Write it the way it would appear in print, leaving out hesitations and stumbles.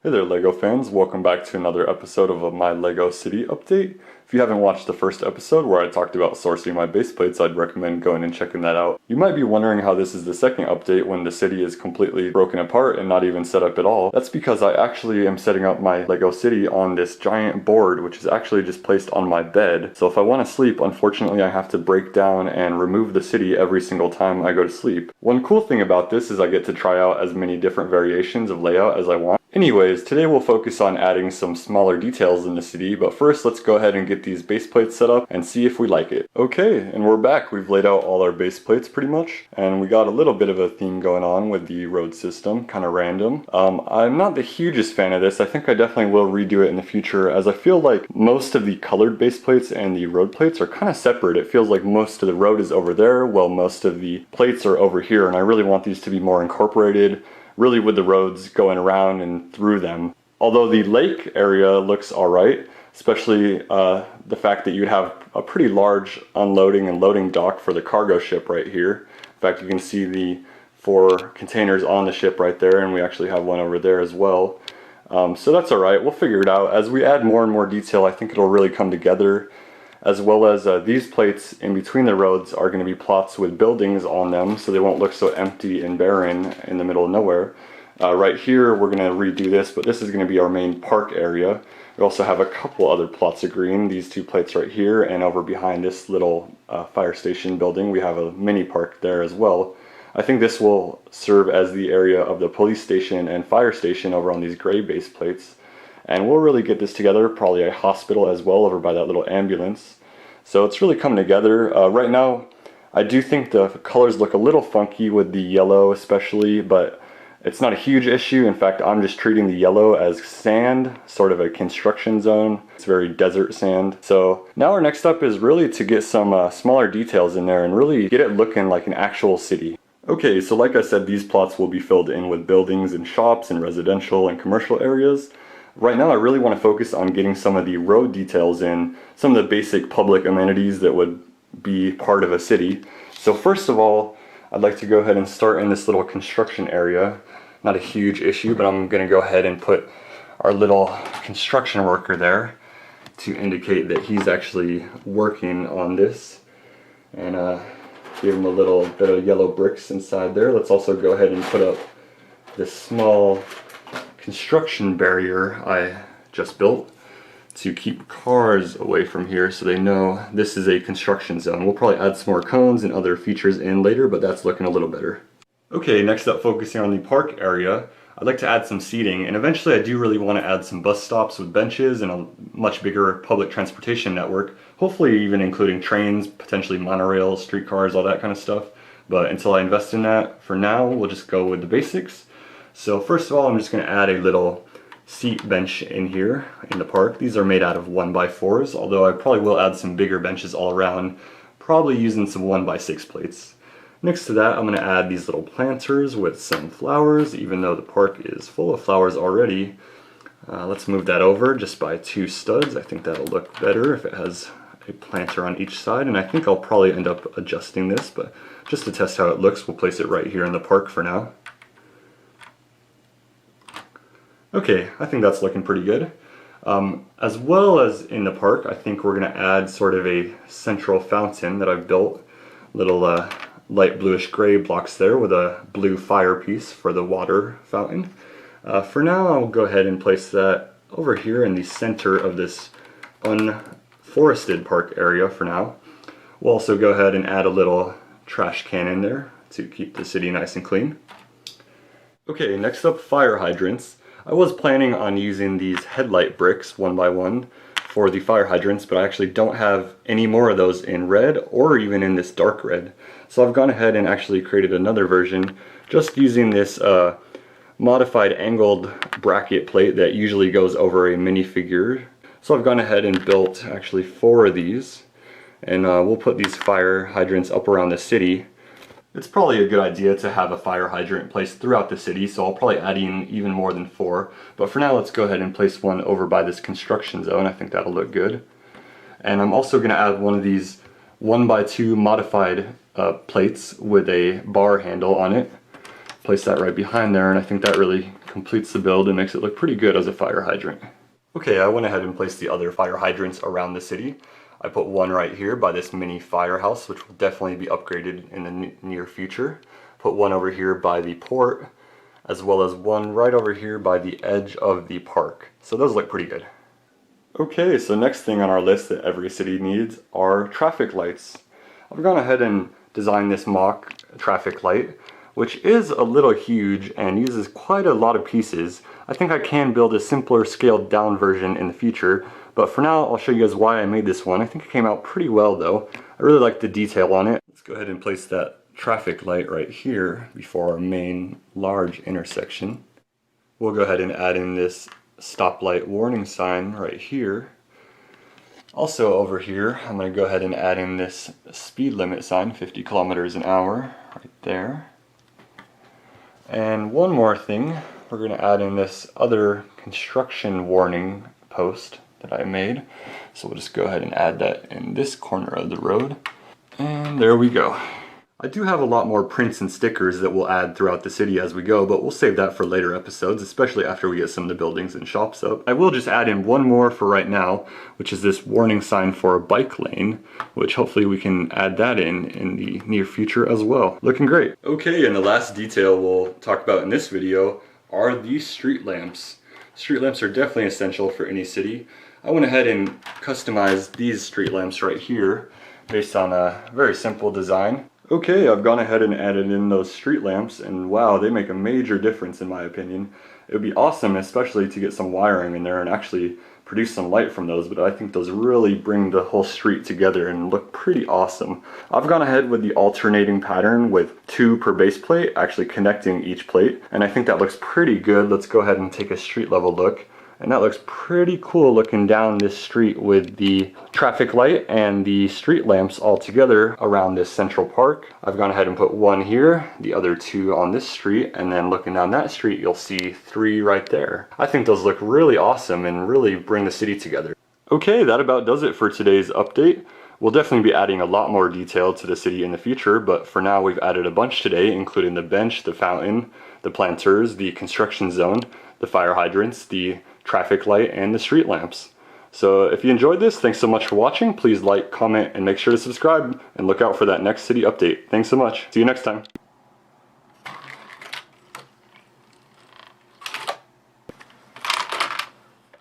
Hey there LEGO fans, welcome back to another episode of my LEGO City update. If you haven't watched the first episode where I talked about sourcing my base plates, I'd recommend going and checking that out. You might be wondering how this is the second update when the city is completely broken apart and not even set up at all. That's because I actually am setting up my LEGO City on this giant board, which is actually just placed on my bed. So if I want to sleep, unfortunately I have to break down and remove the city every single time I go to sleep. One cool thing about this is I get to try out as many different variations of layout as I want. Anyways, today we'll focus on adding some smaller details in the city, but first let's go ahead and get these base plates set up and see if we like it. Okay, and we're back. We've laid out all our base plates pretty much, and we got a little bit of a theme going on with the road system, kind of random. I'm not the hugest fan of this. I think I definitely will redo it in the future, as I feel like most of the colored base plates and the road plates are kind of separate. It feels like most of the road is over there, while most of the plates are over here, and I really want these to be more incorporated, really with the roads going around and through them. Although the lake area looks alright, especially the fact that you'd have a pretty large unloading and loading dock for the cargo ship right here. In fact, you can see the 4 containers on the ship right there, and we actually have one over there as well. So that's alright, we'll figure it out. As we add more and more detail, I think it'll really come together. As well as these plates in between the roads are going to be plots with buildings on them, so they won't look so empty and barren in the middle of nowhere. Right here we're going to redo this, but this is going to be our main park area. We also have a couple other plots of green, these 2 plates right here, and over behind this little fire station building we have a mini park there as well. I think this will serve as the area of the police station and fire station over on these gray base plates. And we'll really get this together, probably a hospital as well over by that little ambulance. So it's really coming together. Right now, I do think the colors look a little funky with the yellow especially, but it's not a huge issue. In fact, I'm just treating the yellow as sand, sort of a construction zone. It's very desert sand. So now our next step is really to get some smaller details in there and really get it looking like an actual city. Okay, so like I said, these plots will be filled in with buildings and shops and residential and commercial areas. Right now I really want to focus on getting some of the road details in, some of the basic public amenities that would be part of a city. So first of all, I'd like to go ahead and start in this little construction area. Not a huge issue, but I'm going to go ahead and put our little construction worker there to indicate that he's actually working on this. And give him a little bit of yellow bricks inside there. Let's also go ahead and put up this small construction barrier I just built to keep cars away from here so they know this is a construction zone. We'll probably add some more cones and other features in later, but that's looking a little better. Okay, next up, focusing on the park area, I'd like to add some seating, and eventually I do really want to add some bus stops with benches and a much bigger public transportation network, hopefully even including trains, potentially monorails, streetcars, all that kind of stuff. But until I invest in that, for now, we'll just go with the basics. So first of all, I'm just going to add a little seat bench in here in the park. These are made out of 1x4s, although I probably will add some bigger benches all around, probably using some 1x6 plates. Next to that, I'm going to add these little planters with some flowers, even though the park is full of flowers already. Let's move that over just by 2 studs. I think that'll look better if it has a planter on each side, and I think I'll probably end up adjusting this, but just to test how it looks, we'll place it right here in the park for now. Okay, I think that's looking pretty good. As well as in the park, I think we're going to add sort of a central fountain that I've built. Little light bluish gray blocks there with a blue fire piece for the water fountain. For now, I'll go ahead and place that over here in the center of this unforested park area for now. We'll also go ahead and add a little trash can in there to keep the city nice and clean. Okay, next up, fire hydrants. I was planning on using these headlight bricks 1x1 for the fire hydrants, but I actually don't have any more of those in red or even in this dark red. So I've gone ahead and actually created another version just using this modified angled bracket plate that usually goes over a minifigure. So I've gone ahead and built actually 4 of these, and we'll put these fire hydrants up around the city. It's probably a good idea to have a fire hydrant placed throughout the city, so I'll probably add in even more than 4. But for now, let's go ahead and place one over by this construction zone. I think that'll look good. And I'm also going to add one of these 1x2 modified plates with a bar handle on it Place that right behind there, and I think that really completes the build and makes it look pretty good as a fire hydrant. Okay, I went ahead and placed the other fire hydrants around the city. I put one right here by this mini firehouse, which will definitely be upgraded in the near future. Put one over here by the port, as well as one right over here by the edge of the park. So those look pretty good. Okay, so next thing on our list that every city needs are traffic lights. I've gone ahead and designed this mock traffic light, which is a little huge and uses quite a lot of pieces. I think I can build a simpler scaled down version in the future, but for now I'll show you guys why I made this one. I think it came out pretty well though. I really like the detail on it. Let's go ahead and place that traffic light right here before our main large intersection. We'll go ahead and add in this stoplight warning sign right here. Also over here, I'm going to go ahead and add in this speed limit sign, 50 kilometers an hour, right there. And one more thing, we're going to add in this other construction warning post that I made. So we'll just go ahead and add that in this corner of the road. And there we go. I do have a lot more prints and stickers that we'll add throughout the city as we go, but we'll save that for later episodes, especially after we get some of the buildings and shops up. I will just add in one more for right now, which is this warning sign for a bike lane, which hopefully we can add that in the near future as well. Looking great. Okay, and the last detail we'll talk about in this video are these street lamps. Street lamps are definitely essential for any city. I went ahead and customized these street lamps right here based on a very simple design. Okay, I've gone ahead and added in those street lamps, and wow, they make a major difference in my opinion. It would be awesome, especially to get some wiring in there and actually produce some light from those, but I think those really bring the whole street together and look pretty awesome. I've gone ahead with the alternating pattern with 2 per base plate, actually connecting each plate, and I think that looks pretty good. Let's go ahead and take a street level look. And that looks pretty cool looking down this street with the traffic light and the street lamps all together around this central park. I've gone ahead and put one here, the other 2 on this street, and then looking down that street you'll see 3 right there. I think those look really awesome and really bring the city together. Okay, that about does it for today's update. We'll definitely be adding a lot more detail to the city in the future, but for now we've added a bunch today, including the bench, the fountain, the planters, the construction zone, the fire hydrants, the traffic light, and the street lamps. So if you enjoyed this, thanks so much for watching. Please like, comment, and make sure to subscribe, and look out for that next city update. Thanks so much. See you next time.